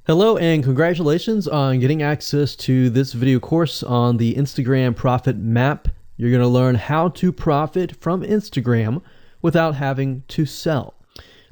Hello and congratulations on getting access to this video course on the Instagram Profit Map. You're going to learn how to profit from Instagram without having to sell.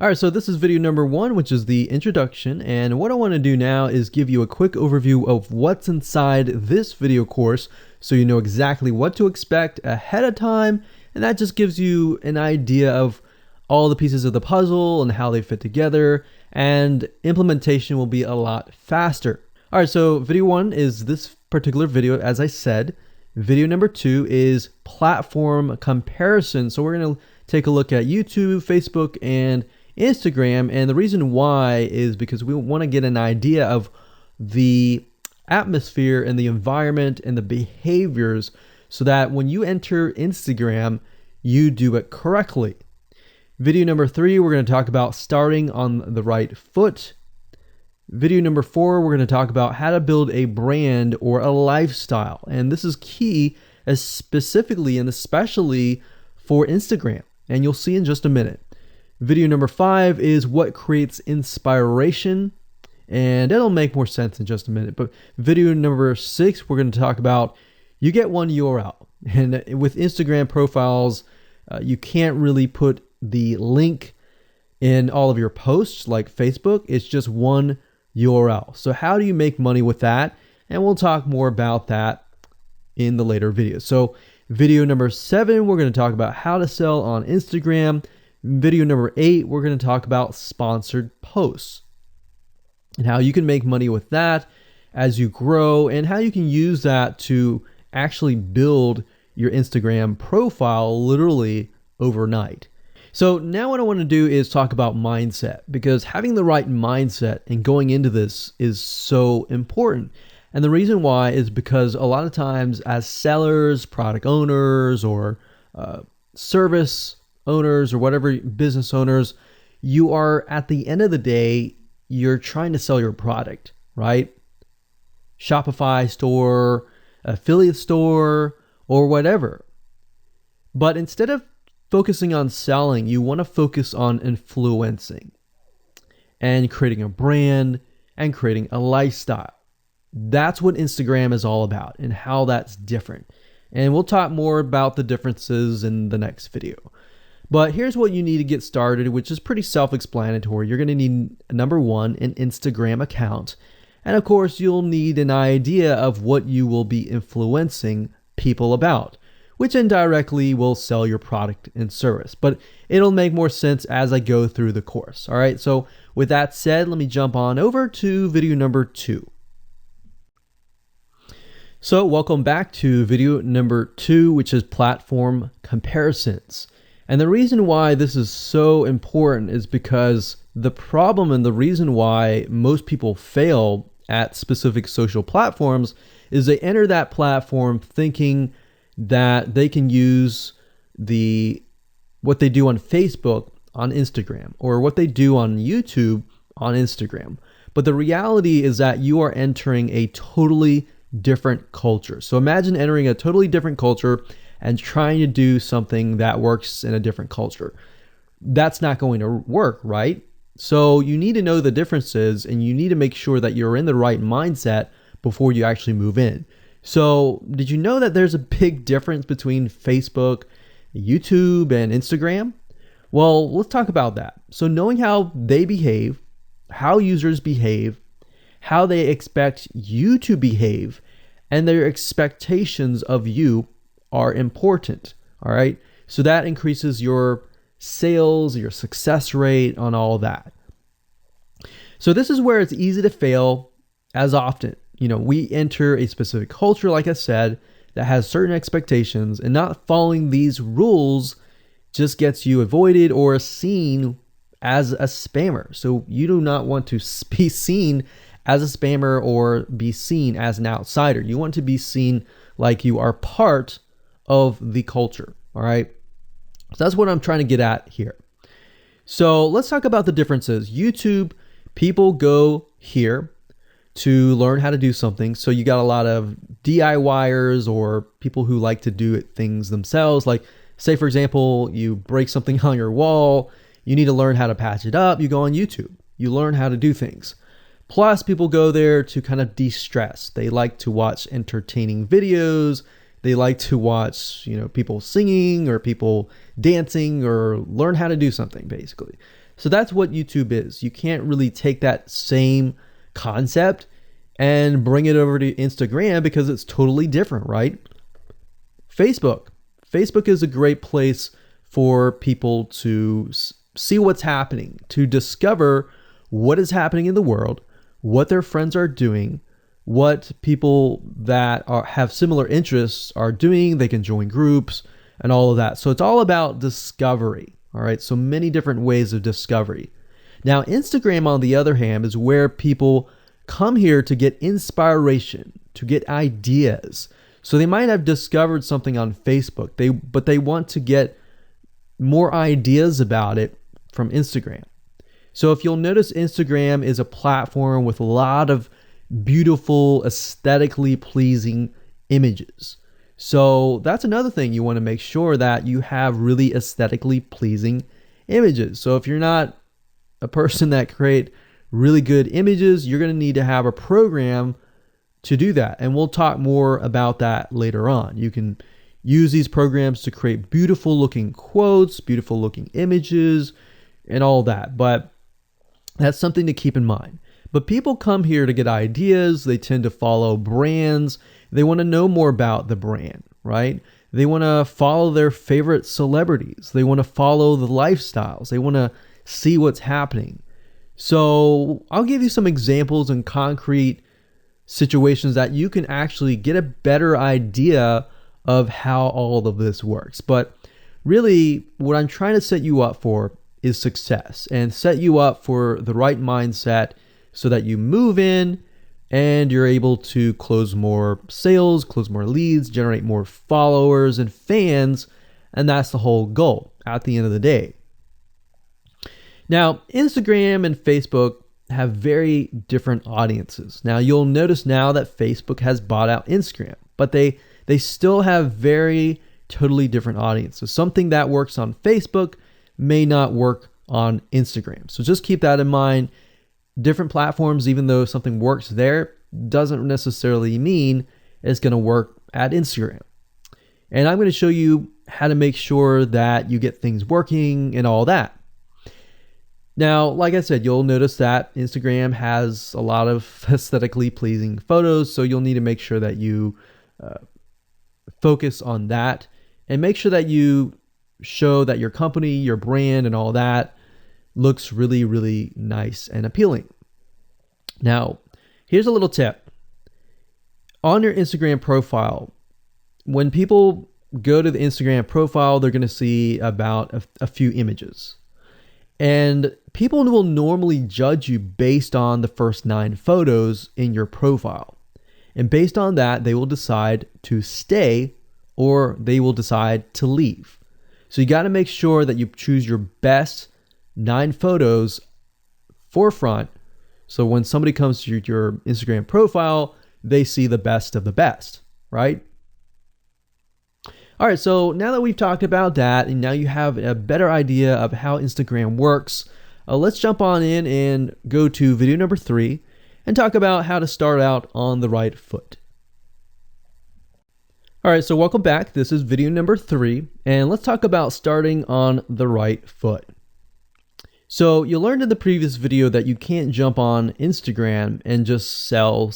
All right, so this is video number 1, which is the introduction. And what I want to do now is give you a quick overview of what's inside this video course so you know exactly what to expect ahead of time. And that just gives you an idea of all the pieces of the puzzle and how they fit together, and implementation will be a lot faster. All right, so video 1 is this particular video, as I said. Video number 2 is platform comparison. So we're going to take a look at YouTube, Facebook, and Instagram. And the reason why is because we want to get an idea of the atmosphere and the environment and the behaviors so that when you enter Instagram, you do it correctly. Video number 3, we're going to talk about starting on the right foot. Video number 4, we're going to talk about how to build a brand or a lifestyle. And this is key, specifically and especially for Instagram. And you'll see in just a minute. Video number 5 is what creates inspiration. And it'll make more sense in just a minute. But video number 6, we're going to talk about you get one URL. And with Instagram profiles, you can't really put the link in all of your posts like Facebook. It's just one URL. So how do you make money with that? And we'll talk more about that in the later videos. So video number 7, we're going to talk about how to sell on Instagram. Video number 8, we're going to talk about sponsored posts and how you can make money with that as you grow and how you can use that to actually build your Instagram profile literally overnight. So now what I want to do is talk about mindset, because having the right mindset and going into this is so important. And the reason why is because a lot of times as sellers, product owners, or service owners, or whatever business owners, you are at the end of the day, you're trying to sell your product, right? Shopify store, affiliate store, or whatever. But instead of focusing on selling, you want to focus on influencing and creating a brand and creating a lifestyle. That's what Instagram is all about and how that's different. And we'll talk more about the differences in the next video. But here's what you need to get started, which is pretty self-explanatory. You're going to need, number 1, an Instagram account. And of course, you'll need an idea of what you will be influencing people about, which indirectly will sell your product and service. But it'll make more sense as I go through the course. All right, so with that said, let me jump on over to video number 2. So welcome back to video number 2, which is platform comparisons. And the reason why this is so important is because the problem and the reason why most people fail at specific social platforms is they enter that platform thinking that they can use what they do on Facebook on Instagram, or what they do on YouTube on Instagram. But the reality is that you are entering a totally different culture. So imagine entering a totally different culture and trying to do something that works in a different culture. That's not going to work, right? So you need to know the differences, and you need to make sure that you're in the right mindset before you actually move in. So did you know that there's a big difference between Facebook, YouTube, and Instagram? Well, let's talk about that. So knowing how they behave, how users behave, how they expect you to behave, and their expectations of you are important, all right? So that increases your sales, your success rate on all of that. So this is where it's easy to fail as often. You know, we enter a specific culture, like I said, that has certain expectations, and not following these rules just gets you avoided or seen as a spammer. So you do not want to be seen as a spammer or be seen as an outsider. You want to be seen like you are part of the culture, all right? So that's what I'm trying to get at here. So let's talk about the differences. YouTube, people go here to learn how to do something. So you got a lot of DIYers or people who like to do things themselves. Like, say, for example, you break something on your wall, you need to learn how to patch it up. You go on YouTube, you learn how to do things. Plus, people go there to kind of de-stress. They like to watch entertaining videos. They like to watch, people singing or people dancing or learn how to do something, basically. So that's what YouTube is. You can't really take that same concept and bring it over to Instagram because it's totally different, right? Facebook. Facebook is a great place for people to see what's happening, to discover what is happening in the world, what their friends are doing, what people that have similar interests are doing. They can join groups and all of that. So it's all about discovery. All right. So many different ways of discovery. Now, Instagram, on the other hand, is where people come here to get inspiration, to get ideas. So they might have discovered something on Facebook, but they want to get more ideas about it from Instagram. So if you'll notice, Instagram is a platform with a lot of beautiful, aesthetically pleasing images. So that's another thing. You want to make sure that you have really aesthetically pleasing images. So if you're not a person that create really good images, you're going to need to have a program to do that. And we'll talk more about that later on. You can use these programs to create beautiful looking quotes, beautiful looking images, and all that. But that's something to keep in mind. But people come here to get ideas. They tend to follow brands. They want to know more about the brand, right? They want to follow their favorite celebrities. They want to follow the lifestyles. They want to see what's happening. So I'll give you some examples and concrete situations that you can actually get a better idea of how all of this works. But really, what I'm trying to set you up for is success, and set you up for the right mindset so that you move in and you're able to close more sales, close more leads, generate more followers and fans. And that's the whole goal at the end of the day. Now, Instagram and Facebook have very different audiences. Now, you'll notice now that Facebook has bought out Instagram, but they still have very totally different audiences. Something that works on Facebook may not work on Instagram. So just keep that in mind. Different platforms, even though something works there, doesn't necessarily mean it's going to work at Instagram. And I'm going to show you how to make sure that you get things working and all that. Now, like I said, you'll notice that Instagram has a lot of aesthetically pleasing photos, so you'll need to make sure that you focus on that and make sure that you show that your company, your brand, and all that looks really, really nice and appealing. Now, here's a little tip. On your Instagram profile, when people go to the Instagram profile, they're going to see about a few images. And people will normally judge you based on the first 9 photos in your profile. And based on that, they will decide to stay or they will decide to leave. So you got to make sure that you choose your best 9 photos forefront. So when somebody comes to your Instagram profile, they see the best of the best, right? All right, so now that we've talked about that, and now you have a better idea of how Instagram works, let's jump on in and go to video number 3 and talk about how to start out on the right foot. All right, so welcome back. This is video number 3, and let's talk about starting on the right foot. So you learned in the previous video that you can't jump on Instagram and just sell,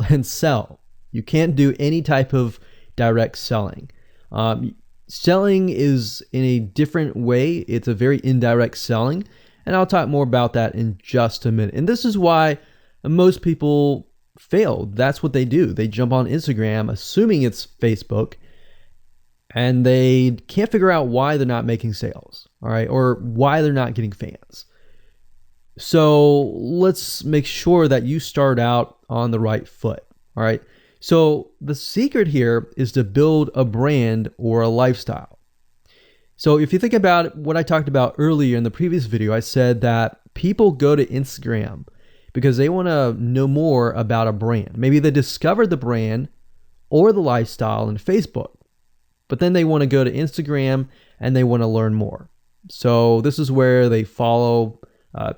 and sell. You can't do any type of direct selling. Selling is in a different way. It's a very indirect selling, and I'll talk more about that in just a minute. And this is why most people fail. That's what they do. They jump on Instagram assuming it's Facebook, and they can't figure out why they're not making sales, all right, or why they're not getting fans. So let's make sure that you start out on the right foot, all right? So the secret here is to build a brand or a lifestyle. So if you think about what I talked about earlier in the previous video, I said that people go to Instagram because they want to know more about a brand. Maybe they discovered the brand or the lifestyle in Facebook, but then they want to go to Instagram and they want to learn more. So this is where they follow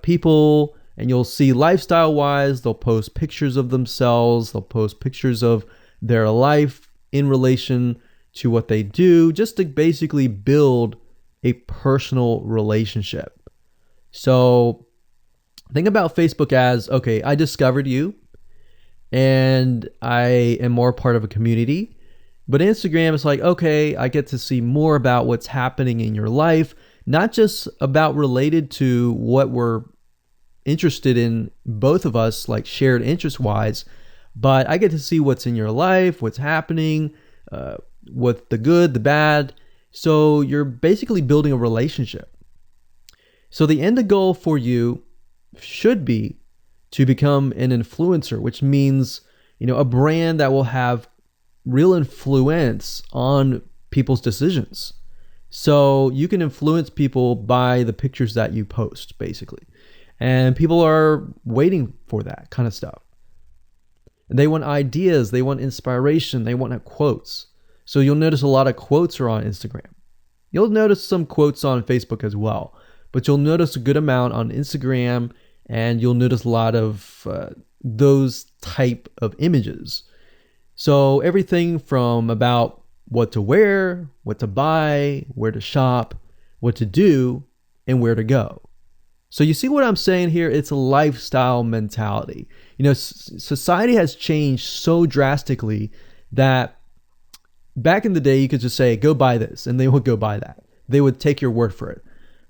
people And you'll see lifestyle wise, they'll post pictures of themselves, they'll post pictures of their life in relation to what they do, just to basically build a personal relationship. So think about Facebook as, okay, I discovered you and I am more part of a community. But Instagram is like, okay, I get to see more about what's happening in your life, not just about related to what we're interested in, both of us, like shared interest wise, but I get to see what's in your life, what's happening, what the good, the bad. So you're basically building a relationship. So the end goal for you should be to become an influencer, which means, a brand that will have real influence on people's decisions. So you can influence people by the pictures that you post, basically. And people are waiting for that kind of stuff. They want ideas, they want inspiration, they want quotes. So you'll notice a lot of quotes are on Instagram. You'll notice some quotes on Facebook as well, but you'll notice a good amount on Instagram, and you'll notice a lot of those type of images. So everything from about what to wear, what to buy, where to shop, what to do, and where to go. So you see what I'm saying here? It's a lifestyle mentality. Society has changed so drastically that back in the day, you could just say, go buy this, and they would go buy that. They would take your word for it.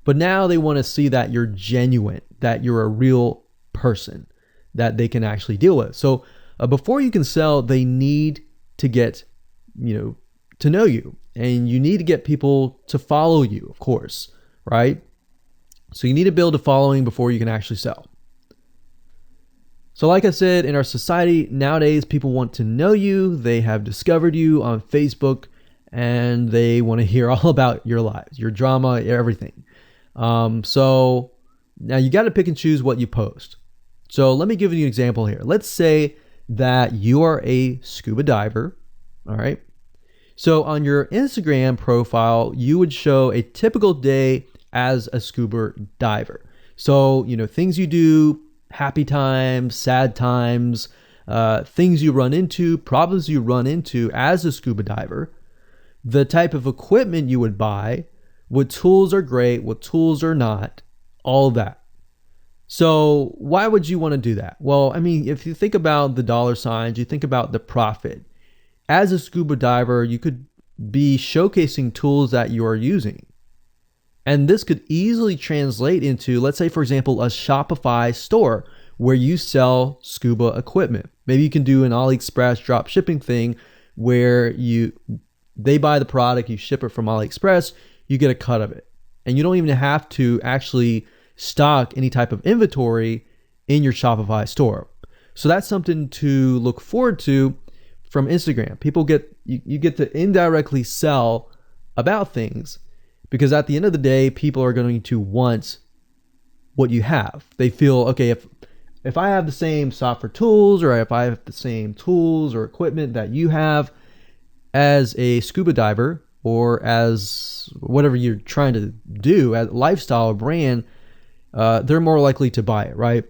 But now they want to see that you're genuine, that you're a real person that they can actually deal with. So before you can sell, they need to get, to know you, and you need to get people to follow you, of course, right? So you need to build a following before you can actually sell. So like I said, in our society nowadays, people want to know you. They have discovered you on Facebook, and they want to hear all about your lives, your drama, everything. So now you got to pick and choose what you post. So let me give you an example here. Let's say that you are a scuba diver, all right? So on your Instagram profile, you would show a typical day as a scuba diver. So, things you do, happy times, sad times, things you run into, problems you run into as a scuba diver, the type of equipment you would buy, what tools are great, what tools are not, all that. So why would you want to do that? Well, if you think about the dollar signs, you think about the profit. As a scuba diver, you could be showcasing tools that you are using. And this could easily translate into, let's say, for example, a Shopify store where you sell scuba equipment. Maybe you can do an AliExpress drop shipping thing where they buy the product, you ship it from AliExpress, you get a cut of it. And you don't even have to actually stock any type of inventory in your Shopify store. So that's something to look forward to from Instagram. You get to indirectly sell about things, because at the end of the day, people are going to want what you have. They feel, okay, if I have the same software tools, or if I have the same tools or equipment that you have as a scuba diver, or as whatever you're trying to do, as lifestyle or brand, they're more likely to buy it, right?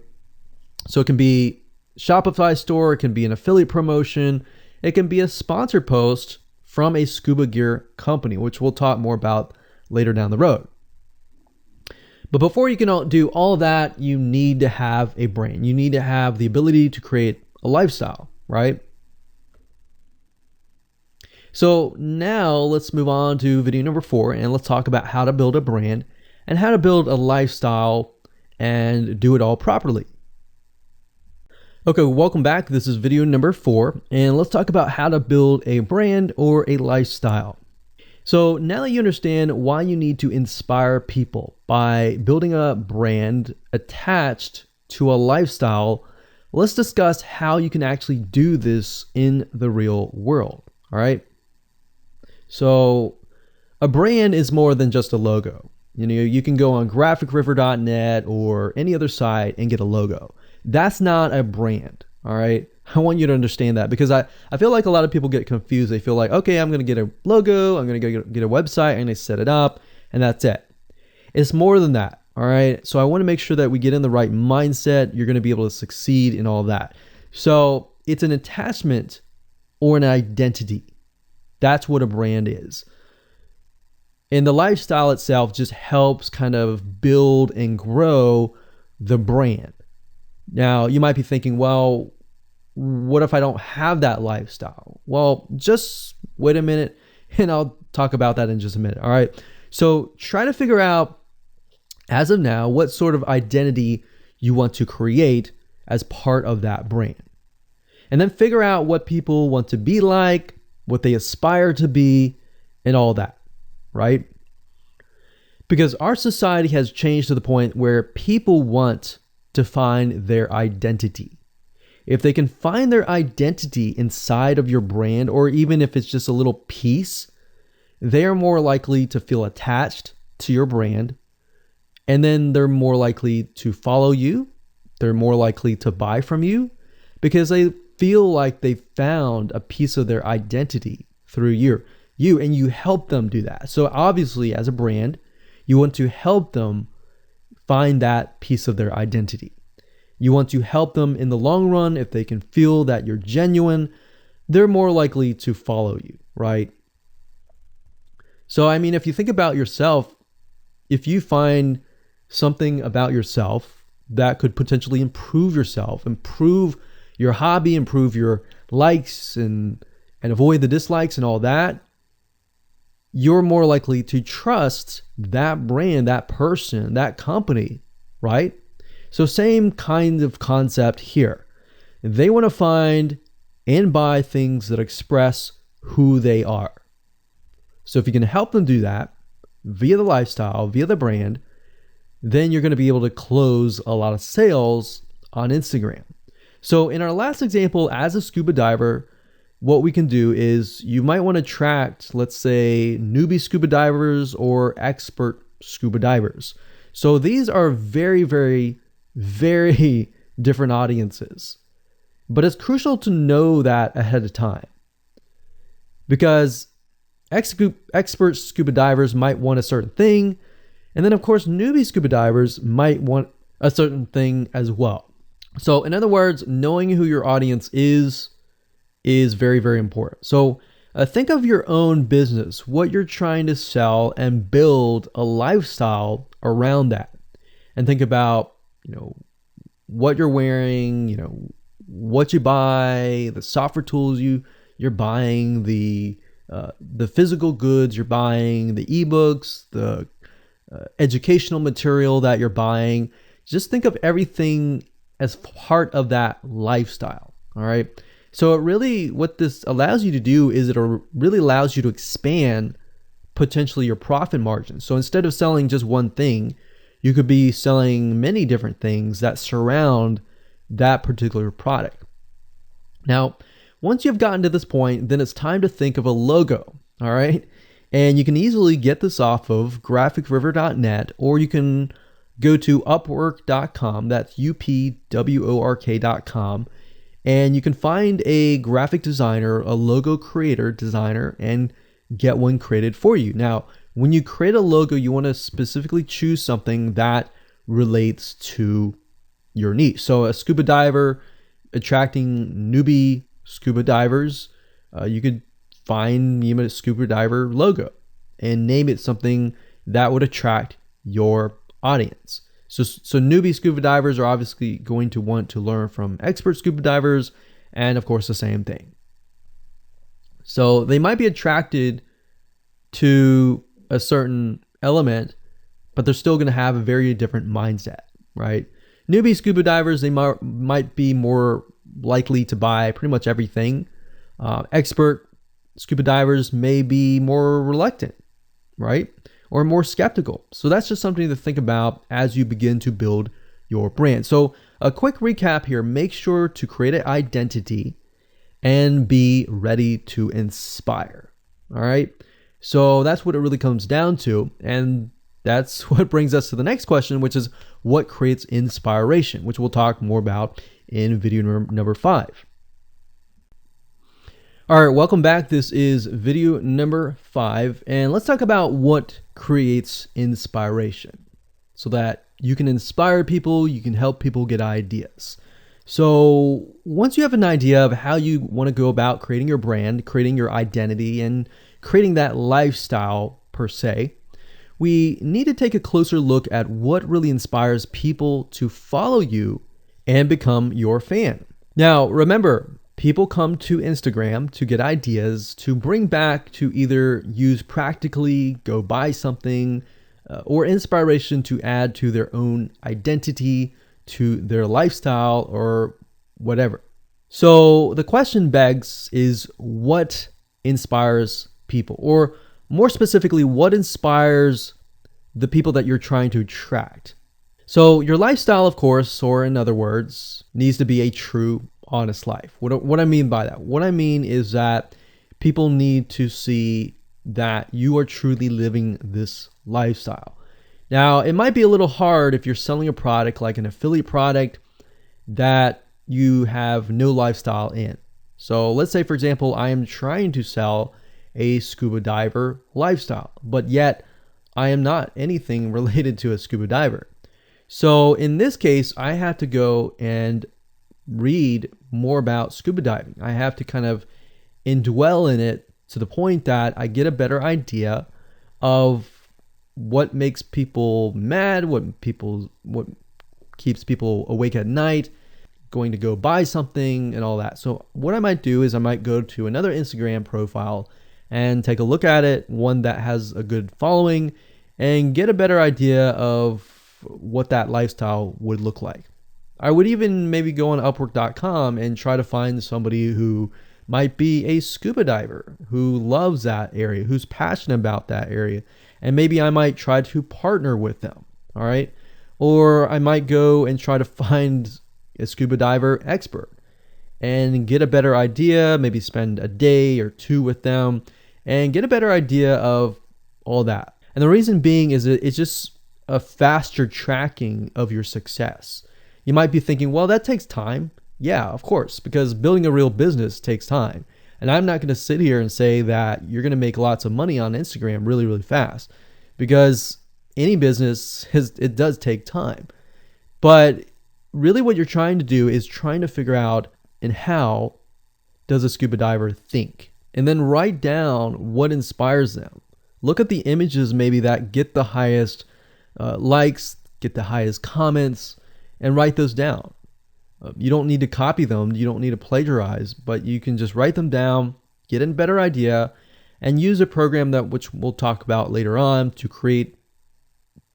So it can be Shopify store, it can be an affiliate promotion, it can be a sponsor post from a scuba gear company, which we'll talk more about later down the road. But before you can do all that, you need to have a brand. You need to have the ability to create a lifestyle, right? So now let's move on to video number 4, and let's talk about how to build a brand and how to build a lifestyle and do it all properly. Okay, welcome back. This is video number 4, and let's talk about how to build a brand or a lifestyle. So now that you understand why you need to inspire people by building a brand attached to a lifestyle, let's discuss how you can actually do this in the real world. All right. So a brand is more than just a logo. You can go on graphicriver.net or any other site and get a logo. That's not a brand. All right. I want you to understand that, because I feel like a lot of people get confused. They feel like, okay, I'm going to get a logo, I'm going to get a website, and they set it up, and that's it. It's more than that. All right. So I want to make sure that we get in the right mindset. You're going to be able to succeed in all of that. So it's an attachment or an identity. That's what a brand is. And the lifestyle itself just helps kind of build and grow the brand. Now, you might be thinking, well, what if I don't have that lifestyle? Well, just wait a minute and I'll talk about that in just a minute. All right. So try to figure out, as of now, what sort of identity you want to create as part of that brand. And then figure out what people want to be like, what they aspire to be, and all that, right? Because our society has changed to the point where people want to find their identity. If they can find their identity inside of your brand, or even if it's just a little piece, they are more likely to feel attached to your brand. And then they're more likely to follow you. They're more likely to buy from you because they feel like they found a piece of their identity through you, and you help them do that. So obviously, as a brand, you want to help them find that piece of their identity. You want to help them in the long run. If they can feel that you're genuine, they're more likely to follow you, right? So, I mean, if you think about yourself, if you find something about yourself that could potentially improve yourself, improve your hobby, improve your likes, and avoid the dislikes and all that, you're more likely to trust that brand, that person, that company, right? So same kind of concept here. They want to find and buy things that express who they are. So if you can help them do that via the lifestyle, via the brand, then you're going to be able to close a lot of sales on Instagram. So in our last example, as a scuba diver, what we can do is you might want to attract, let's say, newbie scuba divers or expert scuba divers. So these are very, very, very different audiences. But it's crucial to know that ahead of time, because expert scuba divers might want a certain thing. And then, of course, newbie scuba divers might want a certain thing as well. So in other words, knowing who your audience is very, very important. So think of your own business, what you're trying to sell, and build a lifestyle around that. And think about, what you're wearing, what you buy, the software tools you're buying, the physical goods you're buying, the ebooks, the educational material that you're buying. Just think of everything as part of that lifestyle. All right. So what this allows you to do is it really allows you to expand potentially your profit margin. So instead of selling just one thing, you could be selling many different things that surround that particular product. Now, once you've gotten to this point, then it's time to think of a logo. All right. And you can easily get this off of graphicriver.net, or you can go to upwork.com. That's upwork.com. And you can find a graphic designer, a logo creator, designer, and get one created for you. Now, when you create a logo, you want to specifically choose something that relates to your niche. So a scuba diver attracting newbie scuba divers, you could find a scuba diver logo and name it something that would attract your audience. So newbie scuba divers are obviously going to want to learn from expert scuba divers, and of course the same thing. So they might be attracted to a certain element, but they're still going to have a very different mindset, right? Newbie scuba divers, they might be more likely to buy pretty much everything. Expert scuba divers may be more reluctant, right? Or more skeptical. So that's just something to think about as you begin to build your brand. So a quick recap here: make sure to create an identity and be ready to inspire. All right. So that's what it really comes down to. And that's what brings us to the next question, which is what creates inspiration, which we'll talk more about in video number 5. All right, welcome back. This is video number 5, and let's talk about what creates inspiration so that you can inspire people, you can help people get ideas. So once you have an idea of how you want to go about creating your brand, creating your identity, and creating that lifestyle per se, we need to take a closer look at what really inspires people to follow you and become your fan. Now, remember, people come to Instagram to get ideas to bring back to either use practically, go buy something, or inspiration to add to their own identity, to their lifestyle, or whatever. So the question begs is, what inspires people? Or more specifically, what inspires the people that you're trying to attract? So your lifestyle, of course, or in other words, needs to be a true, honest life. What I mean by that? What I mean is that people need to see that you are truly living this lifestyle. Now, it might be a little hard if you're selling a product like an affiliate product that you have no lifestyle in. So let's say, for example, I am trying to sell a scuba diver lifestyle, but yet I am not anything related to a scuba diver. So in this case, I have to go and read more about scuba diving. I have to kind of indwell in it to the point that I get a better idea of what makes people mad, what keeps people awake at night, going to go buy something and all that. So what I might do is I might go to another Instagram profile and take a look at it, one that has a good following, and get a better idea of what that lifestyle would look like. I would even maybe go on Upwork.com and try to find somebody who might be a scuba diver, who loves that area, who's passionate about that area. And maybe I might try to partner with them, all right? Or I might go and try to find a scuba diver expert and get a better idea, maybe spend a day or two with them and get a better idea of all that. And the reason being is it's just a faster tracking of your success. You might be thinking, well, that takes time. Yeah, of course, because building a real business takes time. And I'm not going to sit here and say that you're going to make lots of money on Instagram really, really fast, because any business, it does take time. But really what you're trying to do is trying to figure out, and how does a scuba diver think? And then write down what inspires them. Look at the images maybe that get the highest likes, get the highest comments, and write those down. You don't need to copy them. You don't need to plagiarize, but you can just write them down, get a better idea, and use a program which we'll talk about later on to create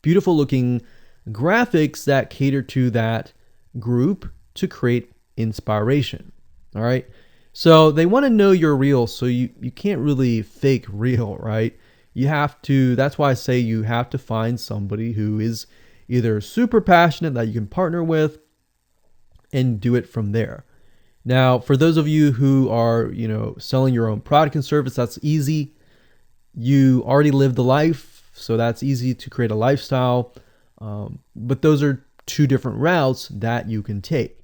beautiful looking graphics that cater to that group to create inspiration. All right. So they want to know you're real. So you can't really fake real, right? You have to, that's why I say you have to find somebody who is either super passionate that you can partner with and do it from there. Now, for those of you who are, selling your own product and service, that's easy. You already live the life, so that's easy to create a lifestyle. But those are two different routes that you can take.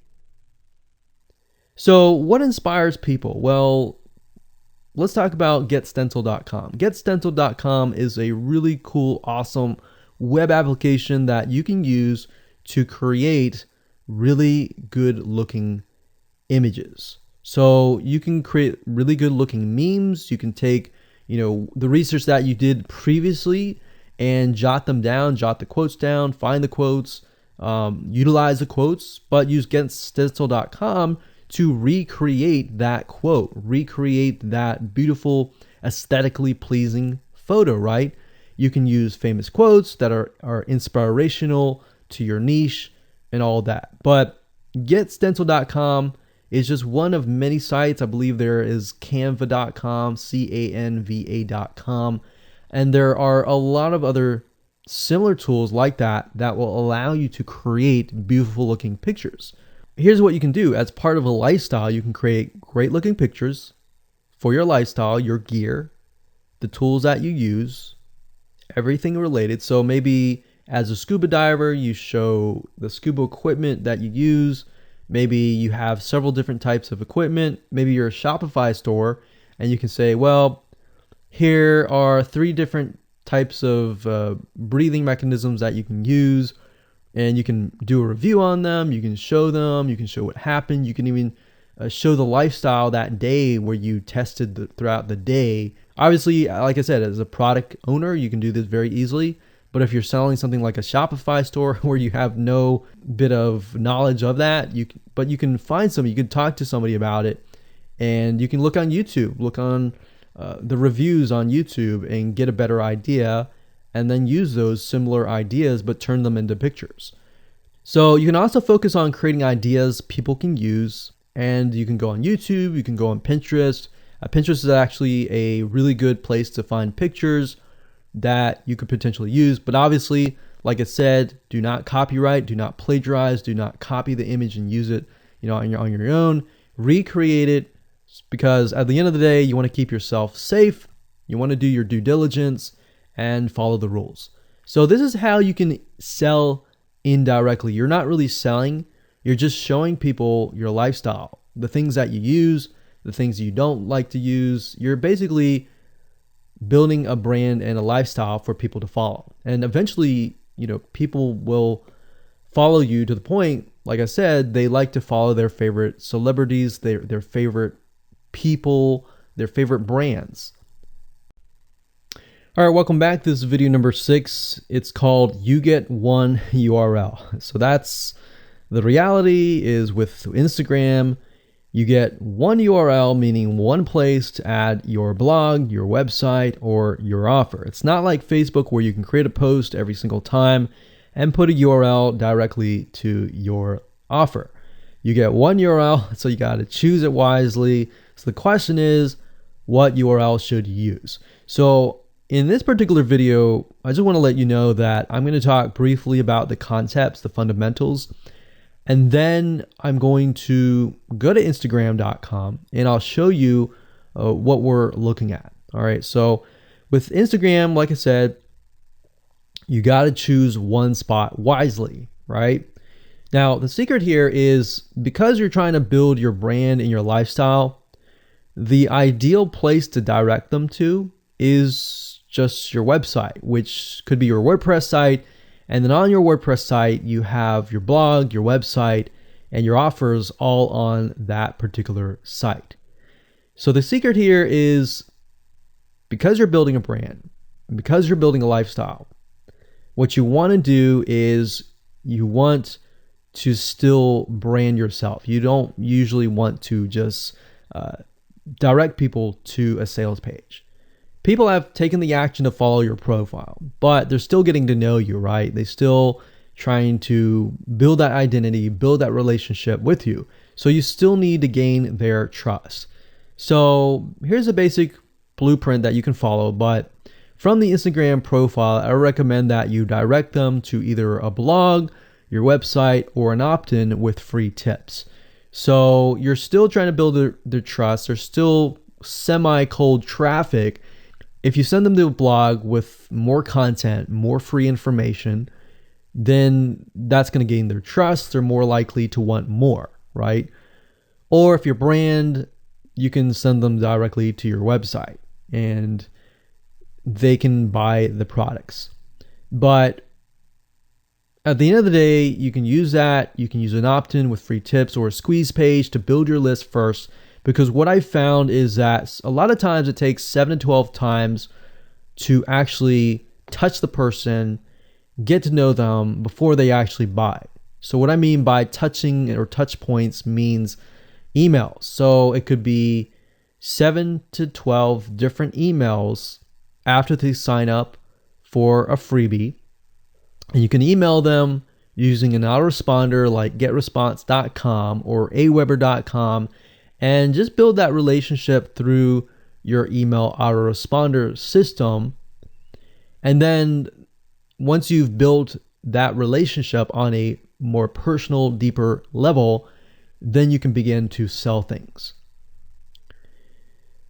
So what inspires people? Well, let's talk about getstencil.com. Getstencil.com is a really cool, awesome web application that you can use to create really good looking images. So you can create really good looking memes. You can take, the research that you did previously and jot them down, jot the quotes down, find the quotes, utilize the quotes, but use getstencil.com to recreate that quote, recreate that beautiful, aesthetically pleasing photo, right? You can use famous quotes that are inspirational to your niche and all that. But getstencil.com is just one of many sites. I believe there is canva.com, canva.com, and there are a lot of other similar tools like that will allow you to create beautiful looking pictures. Here's what you can do. As part of a lifestyle, you can create great looking pictures for your lifestyle, your gear, the tools that you use, everything related. So maybe as a scuba diver, you show the scuba equipment that you use. Maybe you have several different types of equipment. Maybe you're a Shopify store and you can say, well, here are 3 different types of breathing mechanisms that you can use and you can do a review on them. You can show them. You can show what happened. You can even show the lifestyle that day where you tested throughout the day. Obviously, like I said, as a product owner, you can do this very easily. But if you're selling something like a Shopify store where you have no bit of knowledge of that, you can find somebody, you can talk to somebody about it, and you can look on YouTube, look on the reviews on YouTube and get a better idea, and then use those similar ideas but turn them into pictures. So you can also focus on creating ideas people can use, and you can go on YouTube, you can go on Pinterest. Pinterest is actually a really good place to find pictures that you could potentially use. But obviously, like I said, do not copyright, do not plagiarize, do not copy the image and use it, on your own. Recreate it, because at the end of the day, you want to keep yourself safe. You want to do your due diligence and follow the rules. So this is how you can sell indirectly. You're not really selling, you're just showing people your lifestyle, the things that you use, the things you don't like to use. You're basically building a brand and a lifestyle for people to follow. And eventually, people will follow you to the point, like I said, they like to follow their favorite celebrities, their favorite people, their favorite brands. All right, welcome back. This is video number 6. It's called You Get One URL. So that's the reality is with Instagram, you get one URL, meaning one place to add your blog, your website, or your offer. It's not like Facebook where you can create a post every single time and put a URL directly to your offer. You get one URL, so you got to choose it wisely. So the question is, what URL should you use? So in this particular video, I just want to let you know that I'm going to talk briefly about the concepts, the fundamentals, and then I'm going to go to Instagram.com and I'll show you what we're looking at. All right. So with Instagram, like I said, you got to choose one spot wisely, right? Now, the secret here is because you're trying to build your brand and your lifestyle, the ideal place to direct them to is just your website, which could be your WordPress site. And then on your WordPress site, you have your blog, your website, and your offers all on that particular site. So the secret here is because you're building a brand, because you're building a lifestyle, what you want to do is you want to still brand yourself. You don't usually want to just direct people to a sales page. People have taken the action to follow your profile, but they're still getting to know you, right? They're still trying to build that identity, build that relationship with you. So you still need to gain their trust. So here's a basic blueprint that you can follow, but from the Instagram profile, I recommend that you direct them to either a blog, your website, or an opt-in with free tips. So you're still trying to build their trust. There's still semi-cold traffic. If you send them to a blog with more content, more free information, then that's going to gain their trust. They're more likely to want more, right? Or if your brand, you can send them directly to your website and they can buy the products. But at the end of the day, you can use that. You can use an opt-in with free tips or a squeeze page to build your list first. Because what I found is that a lot of times it takes 7 to 12 times to actually touch the person, get to know them before they actually buy. So what I mean by touching or touch points means emails. So it could be 7 to 12 different emails after they sign up for a freebie. And you can email them using an autoresponder like getresponse.com or aweber.com. And just build that relationship through your email autoresponder system. And then once you've built that relationship on a more personal, deeper level, then you can begin to sell things.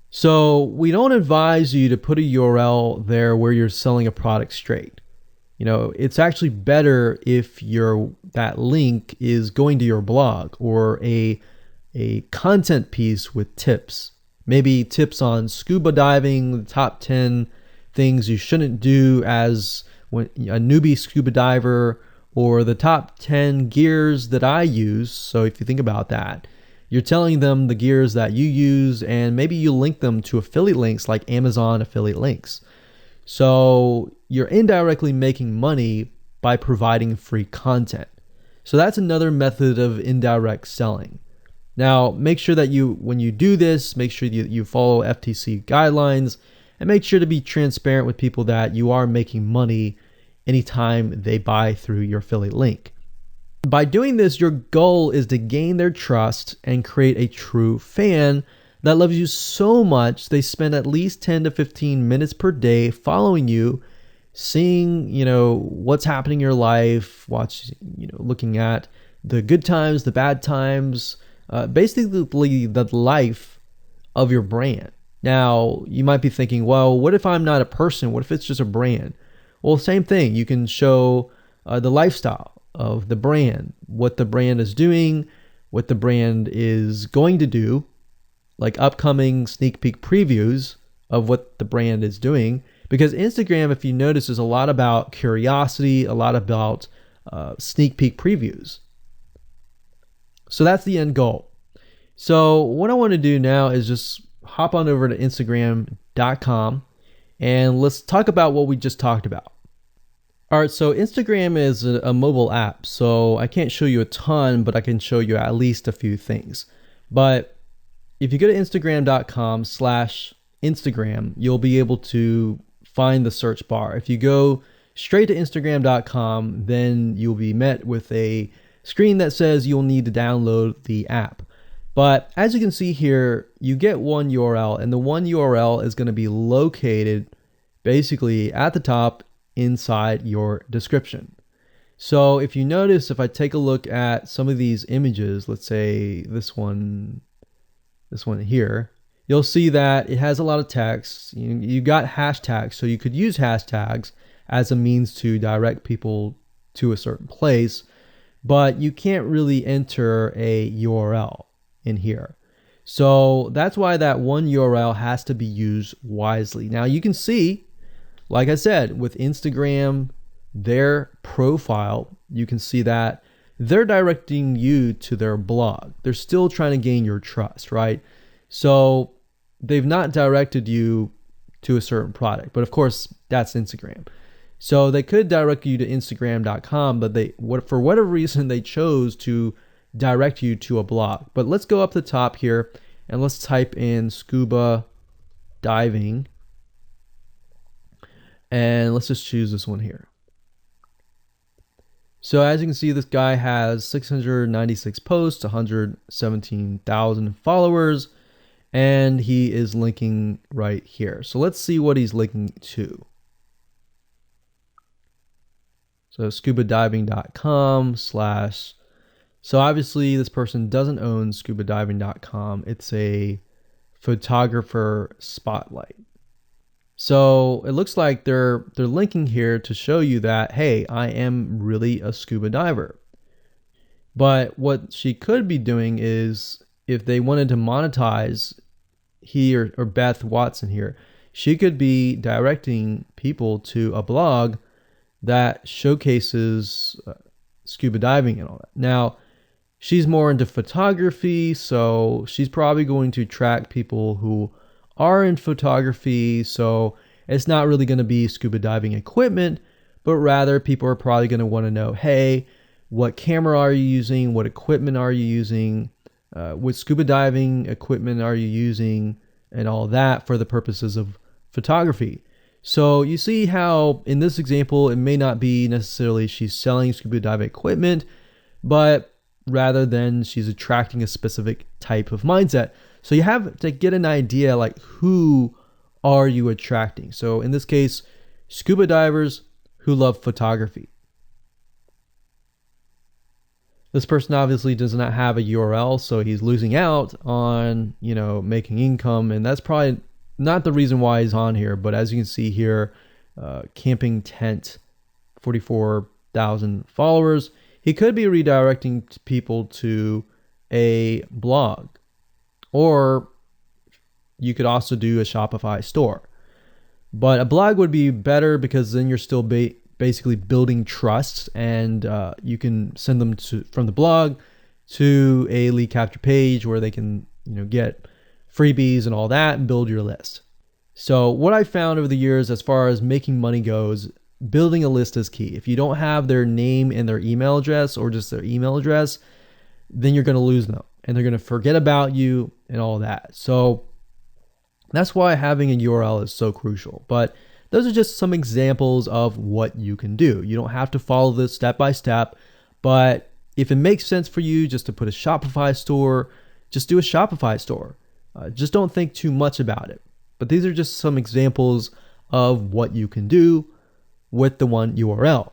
So we don't advise you to put a URL there where you're selling a product straight. It's actually better if that link is going to your blog or a content piece with tips, maybe tips on scuba diving, the top 10 things you shouldn't do as a newbie scuba diver, or the top 10 gears that I use. So if you think about that, you're telling them the gears that you use, and maybe you link them to affiliate links like Amazon affiliate links. So you're indirectly making money by providing free content. So that's another method of indirect selling. Now, make sure that when you do this, make sure you follow FTC guidelines, and make sure to be transparent with people that you are making money anytime they buy through your affiliate link. By doing this, your goal is to gain their trust and create a true fan that loves you so much they spend at least 10 to 15 minutes per day following you, seeing, what's happening in your life, looking at the good times, the bad times, basically the life of your brand. Now, you might be thinking, well, what if I'm not a person? What if it's just a brand? Well, same thing. You can show the lifestyle of the brand, what the brand is doing, what the brand is going to do, like upcoming sneak peek previews of what the brand is doing. Because Instagram, if you notice, is a lot about curiosity, a lot about sneak peek previews. So that's the end goal. So what I want to do now is just hop on over to Instagram.com and let's talk about what we just talked about. All right, so Instagram is a mobile app, so I can't show you a ton, but I can show you at least a few things. But if you go to Instagram.com/Instagram, you'll be able to find the search bar. If you go straight to Instagram.com, then you'll be met with a screen that says you'll need to download the app. But as you can see here, you get one URL, and the one URL is going to be located basically at the top inside your description. So if you notice, if I take a look at some of these images, let's say this one here, you'll see that it has a lot of text. You got hashtags, so you could use hashtags as a means to direct people to a certain place, but you can't really enter a URL in here. So that's why that one URL has to be used wisely. Now you can see, like I said, with Instagram, their profile, you can see that they're directing you to their blog. They're still trying to gain your trust, right? So they've not directed you to a certain product, but of course that's Instagram. So they could direct you to Instagram.com, but for whatever reason, they chose to direct you to a blog. But let's go up the top here and let's type in scuba diving. And let's just choose this one here. So as you can see, this guy has 696 posts, 117,000 followers, and he is linking right here. So let's see what he's linking to. So scubadiving.com/. So obviously this person doesn't own scubadiving.com. It's a photographer spotlight. So it looks like they're linking here to show you that, hey, I am really a scuba diver. But what she could be doing is, if they wanted to monetize he or Beth Watson here, she could be directing people to a blog that showcases scuba diving and all that. Now, she's more into photography, so she's probably going to attract people who are in photography. So it's not really going to be scuba diving equipment, but rather people are probably going to want to know, hey, what camera are you using? What equipment are you using? What scuba diving equipment are you using? And all that for the purposes of photography. So you see how in this example, it may not be necessarily she's selling scuba diving equipment, but rather than she's attracting a specific type of mindset. So you have to get an idea, like, who are you attracting? So in this case, scuba divers who love photography. This person obviously does not have a URL, so he's losing out on, making income, and that's probably not the reason why he's on here. But as you can see here, camping tent, 44,000 followers. He could be redirecting people to a blog, or you could also do a Shopify store. But a blog would be better because then you're still basically building trust, and you can send them from the blog to a lead capture page where they can get freebies and all that and build your list. So what I found over the years as far as making money goes, building a list is key. If you don't have their name and their email address, or just their email address, then you're going to lose them and they're going to forget about you and all that. So that's why having a URL is so crucial. But those are just some examples of what you can do. You don't have to follow this step by step, but if it makes sense for you just to put a Shopify store, just do a Shopify store. Just don't think too much about it. But these are just some examples of what you can do with the one URL.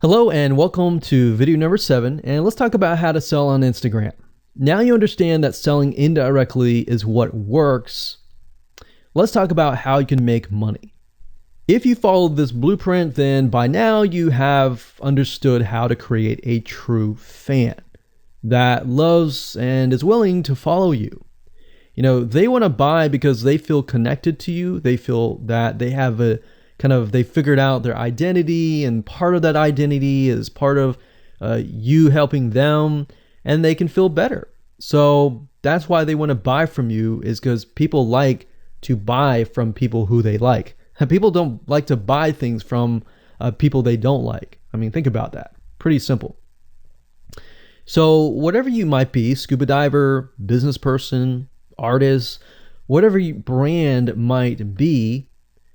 Hello and welcome to video number 7, and let's talk about how to sell on Instagram. Now you understand that selling indirectly is what works. Let's talk about how you can make money. If you follow this blueprint, then by now you have understood how to create a true fan that loves and is willing to follow you. They want to buy because they feel connected to you. They feel that they have they figured out their identity, and part of that identity is part of you helping them, and they can feel better. So that's why they want to buy from you, is because people like to buy from people who they like. People don't like to buy things from people they don't like. I mean, think about that. Pretty simple. So whatever you might be, scuba diver, business person, artist, whatever your brand might be,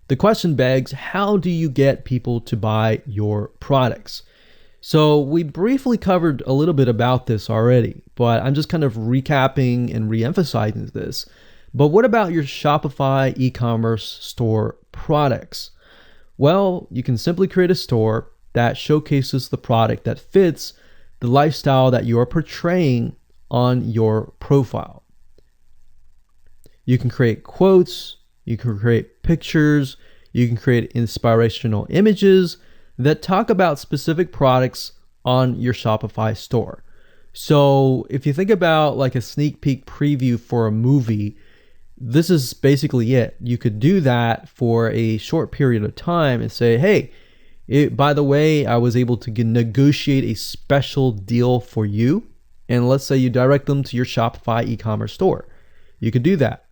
the question begs, how do you get people to buy your products? So we briefly covered a little bit about this already, but I'm just kind of recapping and re-emphasizing this. But what about your Shopify e-commerce store products? Well, you can simply create a store that showcases the product that fits the lifestyle that you are portraying on your profile. You can create quotes, you can create pictures, you can create inspirational images that talk about specific products on your Shopify store. So if you think about like a sneak peek preview for a movie, this is basically it. You could do that for a short period of time and say, hey, by the way, I was able to negotiate a special deal for you. And let's say you direct them to your Shopify e-commerce store. You could do that.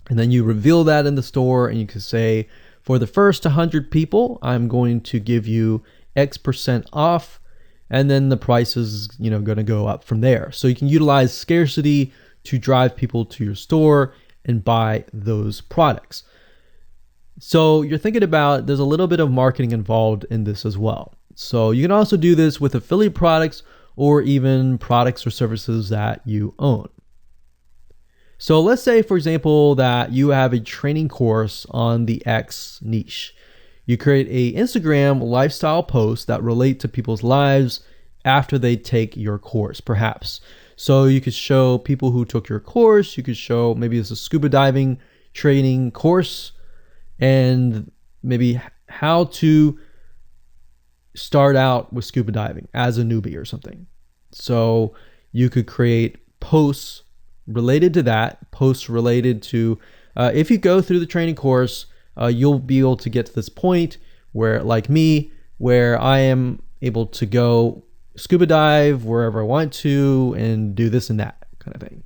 And then you reveal that in the store, and you can say, for the first 100 people, I'm going to give you X% off. And then the price is going to go up from there. So you can utilize scarcity to drive people to your store and buy those products. So you're thinking about, there's a little bit of marketing involved in this as well. So you can also do this with affiliate products or even products or services that you own. So let's say, for example, that you have a training course on the X niche. You create a Instagram lifestyle post that relate to people's lives after they take your course, perhaps. So you could show people who took your course, you could show maybe it's a scuba diving training course, and maybe how to start out with scuba diving as a newbie or something. So you could create posts related to that, posts related to, if you go through the training course, you'll be able to get to this point where, like me, where I am able to go scuba dive wherever I want to and do this and that kind of thing.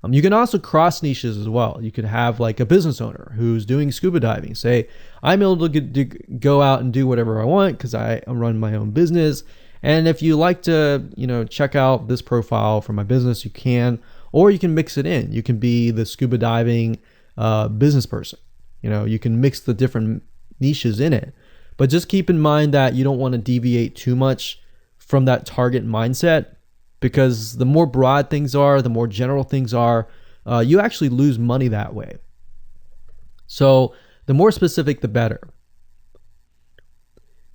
You can also cross niches as well. You could have like a business owner who's doing scuba diving. Say, I'm able to go out and do whatever I want because I run my own business. And if you like to, check out this profile for my business, you can, or you can mix it in. You can be the scuba diving business person. You can mix the different niches in it. But just keep in mind that you don't want to deviate too much from that target mindset, because the more broad things are, the more general things are, you actually lose money that way. So the more specific, the better.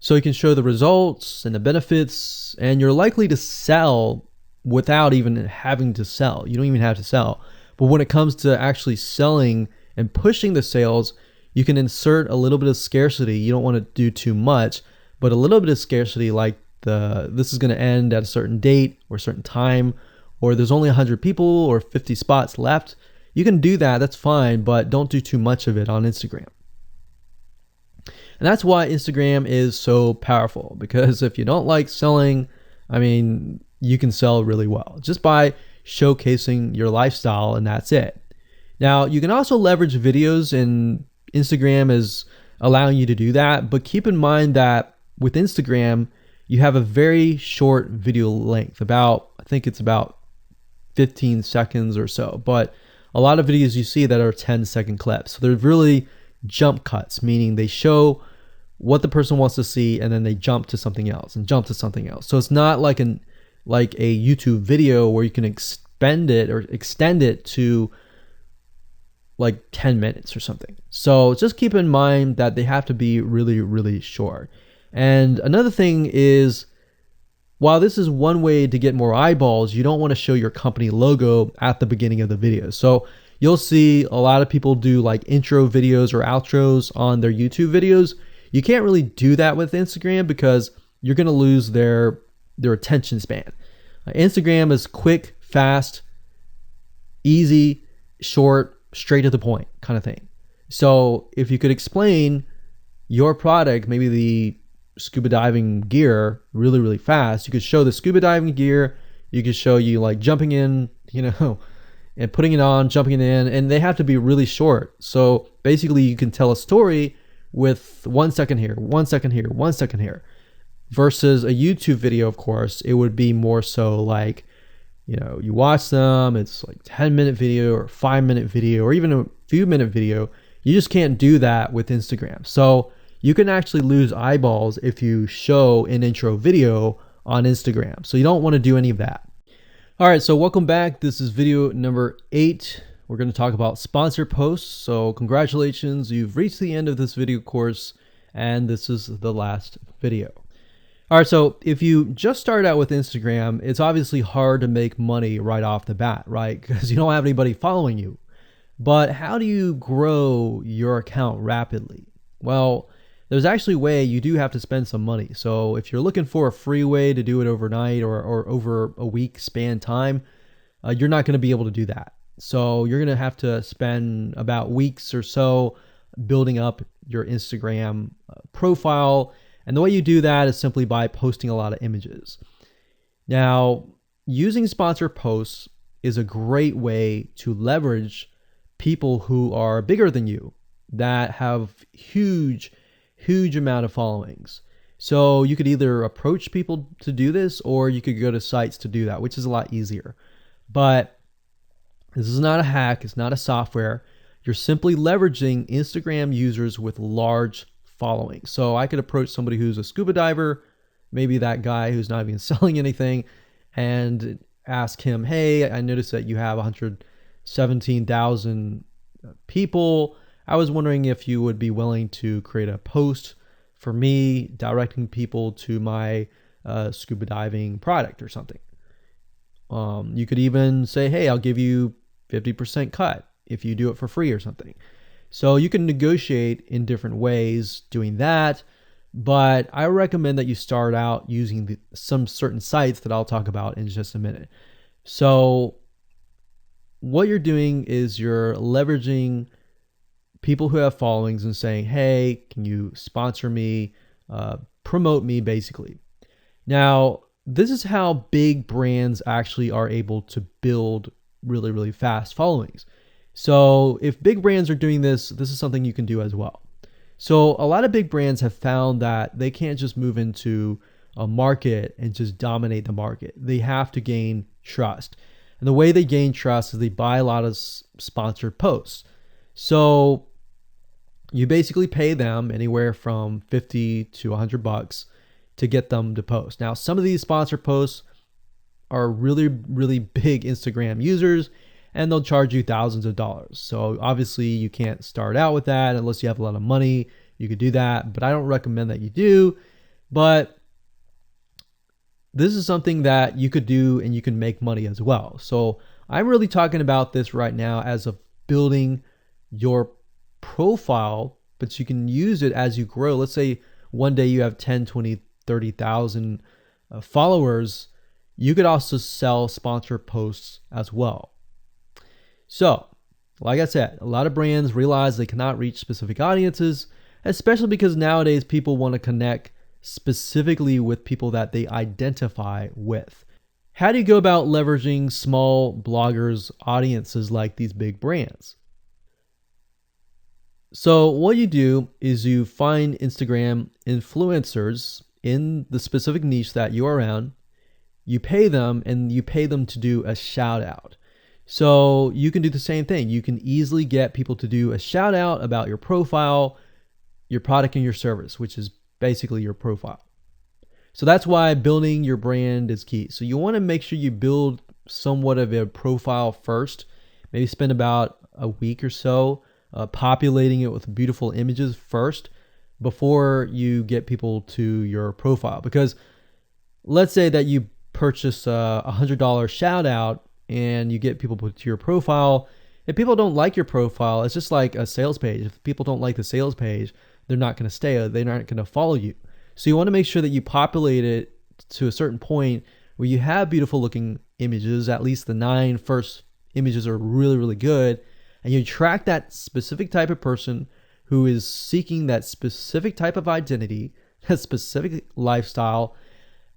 So you can show the results and the benefits, and you're likely to sell without even having to sell. You don't even have to sell. But when it comes to actually selling and pushing the sales, you can insert a little bit of scarcity. You don't want to do too much, but a little bit of scarcity, like this is going to end at a certain date or a certain time, or there's only 100 people or 50 spots left. You can do that, that's fine, but don't do too much of it on Instagram. And that's why Instagram is so powerful, because if you don't like selling, I mean, you can sell really well just by showcasing your lifestyle, and that's it. Now, you can also leverage videos, and Instagram is allowing you to do that, but keep in mind that with Instagram, you have a very short video length, I think it's about 15 seconds or so, but a lot of videos you see that are 10-second clips. So they're really jump cuts, meaning they show what the person wants to see and then they jump to something else and jump to something else. So it's not like a YouTube video where you can extend it to like 10 minutes or something. So just keep in mind that they have to be really, really short. And another thing is, while this is one way to get more eyeballs, you don't want to show your company logo at the beginning of the video. So you'll see a lot of people do like intro videos or outros on their YouTube videos. You can't really do that with Instagram because you're going to lose their attention span. Instagram is quick, fast, easy, short, straight to the point kind of thing. So if you could explain your product, maybe the scuba diving gear, really, really fast, you could show the scuba diving gear, you could show you like jumping in, and putting it on, jumping it in, and they have to be really short. So basically you can tell a story with 1 second here, 1 second here, 1 second here, versus a YouTube video. Of course, it would be more so like, you watch them, it's like 10-minute video or 5-minute video or even a few minute video. You just can't do that with Instagram. So you can actually lose eyeballs if you show an intro video on Instagram. So you don't want to do any of that. All right, so welcome back. This is video number 8. We're going to talk about sponsored posts. So congratulations, you've reached the end of this video course, and this is the last video. All right, so if you just started out with Instagram, it's obviously hard to make money right off the bat, right? Because you don't have anybody following you. But how do you grow your account rapidly? Well, there's actually a way. You do have to spend some money. So if you're looking for a free way to do it overnight or over a week span time, you're not going to be able to do that. So you're going to have to spend about weeks or so building up your Instagram profile. And the way you do that is simply by posting a lot of images. Now, using sponsored posts is a great way to leverage people who are bigger than you, that have huge amount of followings. So you could either approach people to do this, or you could go to sites to do that, which is a lot easier. But this is not a hack. It's not a software. You're simply leveraging Instagram users with large followings. So I could approach somebody who's a scuba diver, maybe that guy who's not even selling anything, and ask him, hey, I noticed that you have 117,000 people. I was wondering if you would be willing to create a post for me directing people to my scuba diving product or something. You could even say, hey, I'll give you 50% cut if you do it for free or something. So you can negotiate in different ways doing that. But I recommend that you start out using some certain sites that I'll talk about in just a minute. So what you're doing is you're leveraging people who have followings and saying, hey, can you sponsor me, promote me, basically. Now, this is how big brands actually are able to build really, really fast followings. So if big brands are doing this, this is something you can do as well. So a lot of big brands have found that they can't just move into a market and just dominate the market. They have to gain trust. And the way they gain trust is they buy a lot of sponsored posts. So you basically pay them anywhere from $50 to $100 to get them to post. Now, some of these sponsored posts are really, really big Instagram users, and they'll charge you thousands of dollars. So obviously you can't start out with that unless you have a lot of money. You could do that, but I don't recommend that you do. But this is something that you could do and you can make money as well. So I'm really talking about this right now as of building your profile, but you can use it as you grow. Let's say one day you have 10, 20, 30,000 followers. You could also sell sponsored posts as well. So, like I said, a lot of brands realize they cannot reach specific audiences, especially because nowadays people want to connect specifically with people that they identify with. How do you go about leveraging small bloggers' audiences like these big brands? So what you do is you find Instagram influencers in the specific niche that you're around. You pay them, and you pay them to do a shout out. So you can do the same thing. You can easily get people to do a shout out about your profile, your product, and your service, which is basically your profile. So that's why building your brand is key. So you want to make sure you build somewhat of a profile first. Maybe spend about a week or so populating it with beautiful images first before you get people to your profile. Because let's say that you purchase a $100 shout out and you get people to your profile. If people don't like your profile, it's just like a sales page. If people don't like the sales page, they're not going to stay. They're not going to follow you. So you want to make sure that you populate it to a certain point where you have beautiful looking images. At least the 9 first images are really, really good. And you attract that specific type of person who is seeking that specific type of identity, that specific lifestyle.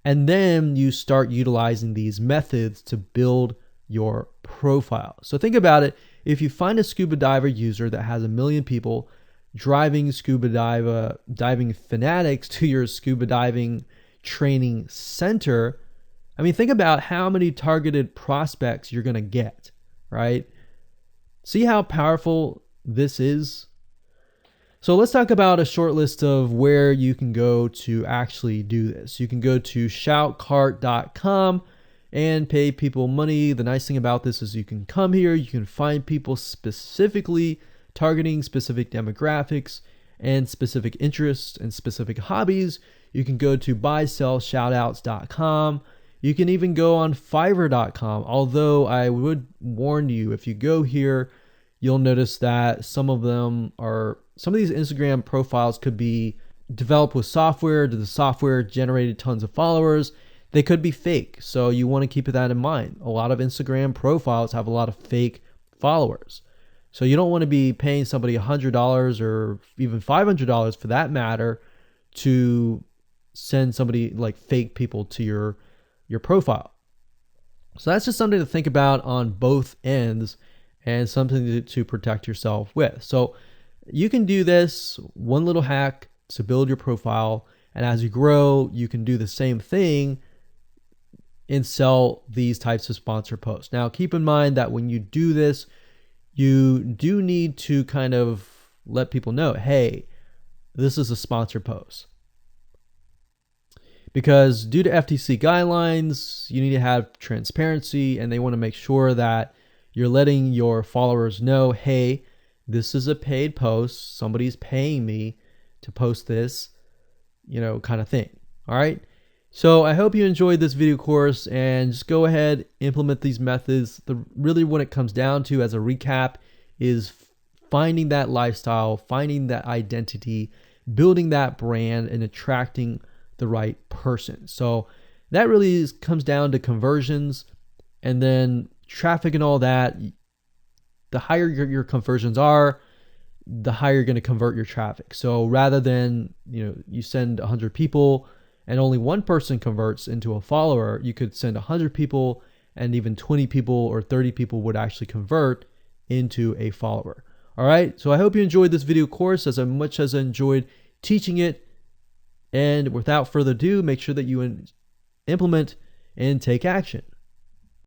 And then you start utilizing these methods to build your profile. So think about it. If you find a scuba diver user that has 1 million people driving scuba diving fanatics to your scuba diving training center, I mean, think about how many targeted prospects you're going to get, right? See how powerful this is? So let's talk about a short list of where you can go to actually do this. You can go to shoutcart.com and pay people money. The nice thing about this is you can come here, you can find people specifically targeting specific demographics and specific interests and specific hobbies. You can go to buysellshoutouts.com. You can even go on fiverr.com. Although I would warn you, if you go here, you'll notice that some of these Instagram profiles could be developed with software. The software generated tons of followers. They could be fake. So you want to keep that in mind. A lot of Instagram profiles have a lot of fake followers. So you don't want to be paying somebody $100 or even $500 for that matter to send somebody like fake people to your profile. So that's just something to think about on both ends and something to protect yourself with. So you can do this one little hack to build your profile. And as you grow, you can do the same thing and sell these types of sponsor posts. Now, keep in mind that when you do this, you do need to kind of let people know, hey, this is a sponsor post. Because due to FTC guidelines, you need to have transparency, and they want to make sure that you're letting your followers know, hey, this is a paid post. Somebody's paying me to post this, kind of thing. All right. So I hope you enjoyed this video course, and just go ahead, implement these methods. Really what it comes down to as a recap is finding that lifestyle, finding that identity, building that brand, and attracting the right person. So that really comes down to conversions, and then traffic and all that. The higher your conversions are, the higher you're going to convert your traffic. So rather than, you send 100 people and only one person converts into a follower, you could send 100 people and even 20 people or 30 people would actually convert into a follower. All right. So I hope you enjoyed this video course as much as I enjoyed teaching it. And without further ado, make sure that you implement and take action.